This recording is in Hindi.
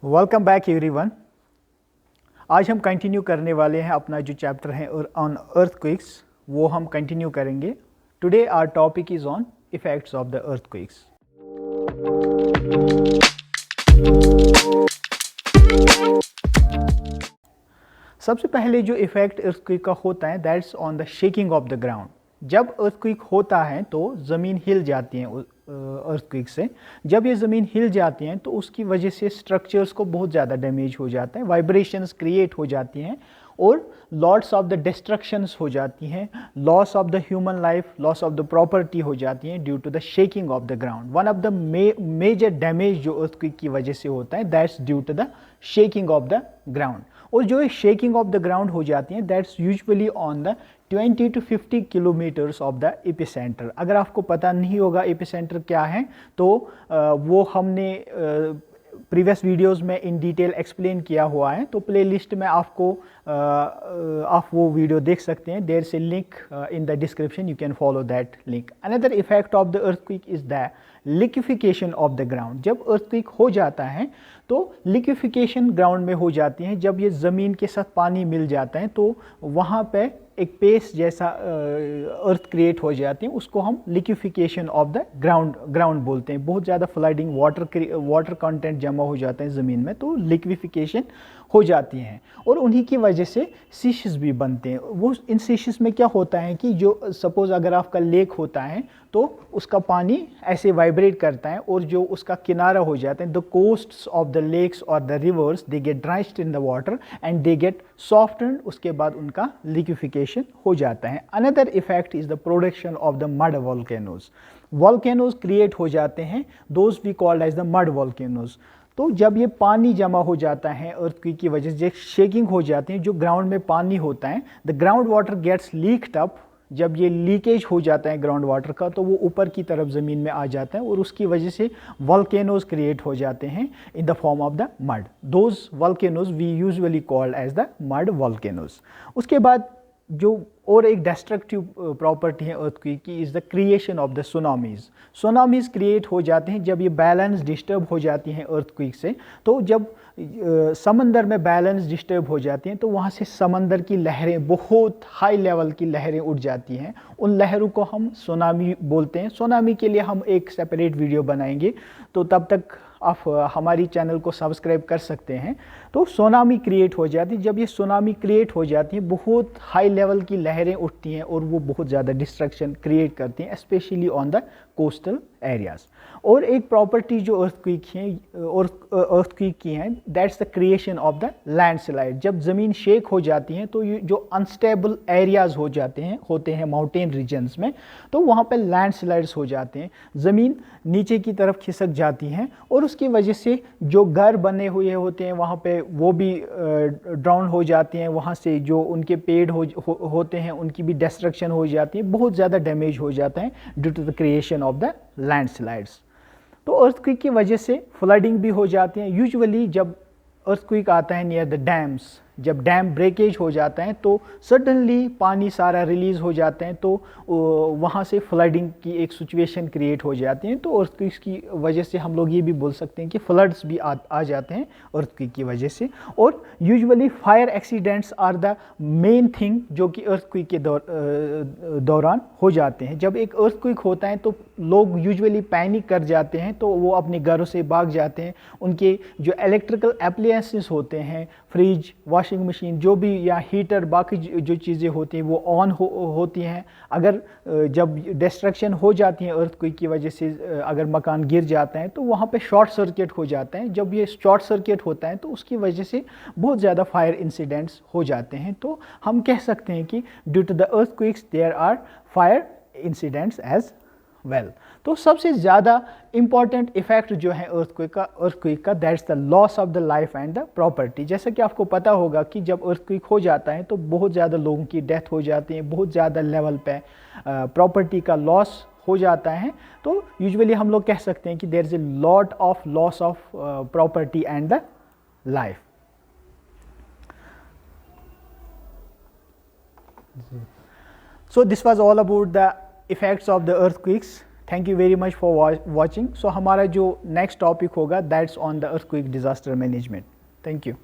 Welcome back everyone. आज हम कंटिन्यू करने वाले हैं अपना जो चैप्टर है ऑन अर्थक्वेक्स, वो हम कंटिन्यू करेंगे। Today our topic is on effects of the earthquakes. सबसे पहले जो इफेक्ट अर्थक्वेक का होता है that's on the shaking of the ground. जब अर्थक्वेक होता है तो ज़मीन हिल जाती है अर्थक्वेक से। जब ये ज़मीन हिल जाती हैं तो उसकी वजह से स्ट्रक्चर्स को बहुत ज़्यादा डैमेज हो जाता है, वाइब्रेशंस क्रिएट हो जाती हैं और लॉट्स ऑफ द डिस्ट्रक्शंस हो जाती हैं, loss of the human life, loss of the property हो जाती हैं due to the shaking of the ground. One of the major damage जो अर्थक्वेक की वजह से होता है that's due to the shaking of the ground. और जो शेकिंग ऑफ द ग्राउंड हो जाती है that's usually on the 20 to 50 kilometres of the epicentre. अगर आपको पता नहीं होगा एपिसेंटर क्या है तो वो हमने प्रीवियस वीडियोस में इन डिटेल एक्सप्लेन किया हुआ है, तो प्लेलिस्ट में आपको आप वो वीडियो देख सकते हैं। There is a link in the description, you can follow that link. Another effect of the earthquake is the liquefaction of the ground. जब अर्थक्वेक हो जाता है तो लिक्विफिकेशन ग्राउंड में हो जाती है। जब ये ज़मीन के साथ पानी मिल जाता है तो वहाँ पे एक पेस्ट जैसा अर्थ क्रिएट हो जाती है, उसको हम लिक्विफिकेशन ऑफ द ग्राउंड बोलते हैं। बहुत ज़्यादा फ्लडिंग, वाटर कंटेंट जमा हो जाता है ज़मीन में, तो लिक्विफिकेशन हो जाती हैं और उन्हीं की वजह से सीशेस भी बनते हैं। वो इन सीशेस में क्या होता है कि जो सपोज़ अगर आपका लेक होता है तो उसका पानी ऐसे वाइब्रेट करता है और जो उसका किनारा हो जाता है, the coasts of the lakes और the rivers they get drenched in the water and they get softened. उसके बाद उनका लिक्विफिकेशन हो जाता है। Another effect is the production of the mud volcanoes. Volcanoes create हो जाते हैं, those we called as the mud volcanoes. तो जब ये पानी जमा हो जाता है अर्थक्वेक की वजह से, शेकिंग हो जाती है, जो ग्राउंड में पानी होता है, the ground water gets leaked up. जब ये लीकेज हो जाता है ग्राउंड वाटर का तो वो ऊपर की तरफ ज़मीन में आ जाता है और उसकी वजह से वॉल्केनोज क्रिएट हो जाते हैं in the form of the mud. Those volcanoes we usually called as the mud volcanoes. उसके बाद जो और एक डिस्ट्रक्टिव प्रॉपर्टी है अर्थक्वेक की is the creation of the tsunamis. Tsunamis create हो जाते हैं जब ये बैलेंस डिस्टर्ब हो जाती हैं अर्थक्वेक से। तो जब समंदर में बैलेंस डिस्टर्ब हो जाती हैं तो वहाँ से समंदर की लहरें, बहुत हाई लेवल की लहरें उठ जाती हैं। उन लहरों को हम सुनामी बोलते हैं। सुनामी के लिए हम एक सेपरेट वीडियो बनाएंगे, तो तब तक आप हमारी चैनल को सब्सक्राइब कर सकते हैं। तो सुनामी क्रिएट हो जाती है। जब ये सुनामी क्रिएट हो जाती है, बहुत हाई लेवल की लहरें उठती हैं और वो बहुत ज़्यादा डिस्ट्रक्शन क्रिएट करती हैं, specially on the coastal areas. और एक प्रॉपर्टी जो अर्थक्वेक है और अर्थक्वेक की है that's the creation of the landslide. जब ज़मीन शेक हो जाती है तो ये जो अनस्टेबल एरियाज होते हैं माउंटेन रीजन्स में, तो वहाँ पे लैंडस्लाइड्स हो जाते हैं, ज़मीन नीचे की तरफ खिसक जाती हैं और उसकी वजह से जो घर बने हुए होते हैं वहाँ पे वो भी ड्राउन हो जाते हैं। वहाँ से जो उनके पेड़ होते हैं उनकी भी डिस्ट्रक्शन हो जाती है, बहुत ज़्यादा डैमेज हो जाता है due to the creation of the landslides. तो अर्थक्वेक की वजह से फ्लडिंग भी हो जाती है। यूजुअली जब अर्थक्वेक आता है नियर द डैम्स, जब डैम ब्रेकेज हो जाता है तो सडनली पानी सारा रिलीज़ हो जाते हैं, तो वहाँ से फ्लडिंग की एक सिचुएशन क्रिएट हो जाती है। तो अर्थक्वेक की वजह से हम लोग ये भी बोल सकते हैं कि फ्लड्स भी आ जाते हैं अर्थक्वेक की वजह से। और usually fire accidents are the main thing जो कि अर्थक्वेक के दौरान हो जाते हैं। जब एक अर्थक्वेक होता है तो लोग यूजुअली पैनिक कर जाते हैं, तो वो अपने घरों से भाग जाते हैं। उनके जो इलेक्ट्रिकल एप्लायंसेस होते हैं, फ्रिज, वॉशिंग मशीन, जो भी, या हीटर, बाकी जो चीज़ें होती हैं वो ऑन होती हैं। अगर जब डिस्ट्रक्शन हो जाती है अर्थक्वेक की वजह से, अगर मकान गिर जाता है तो वहाँ पे शॉर्ट सर्किट हो जाता है। जब ये शॉर्ट सर्किट होता है तो उसकी वजह से बहुत ज़्यादा फायर इंसिडेंट्स हो जाते हैं। तो हम कह सकते हैं कि due to the earthquakes there are fire incidents as well. तो सबसे ज़्यादा इम्पॉर्टेंट इफेक्ट जो है अर्थक्वेक का that's the loss of the life and the property. जैसा कि आपको पता होगा कि जब अर्थक्वेक हो जाता है तो बहुत ज़्यादा लोगों की डेथ हो जाती है, बहुत ज़्यादा लेवल पे प्रॉपर्टी का लॉस हो जाता है। तो यूजुअली हम लोग कह सकते हैं कि there is a lot of loss of property and the life. So this was all about the effects of the earthquakes. Thank you very much for watching. So हमारा जो नेक्स्ट टॉपिक होगा that's on the earthquake disaster management. Thank you.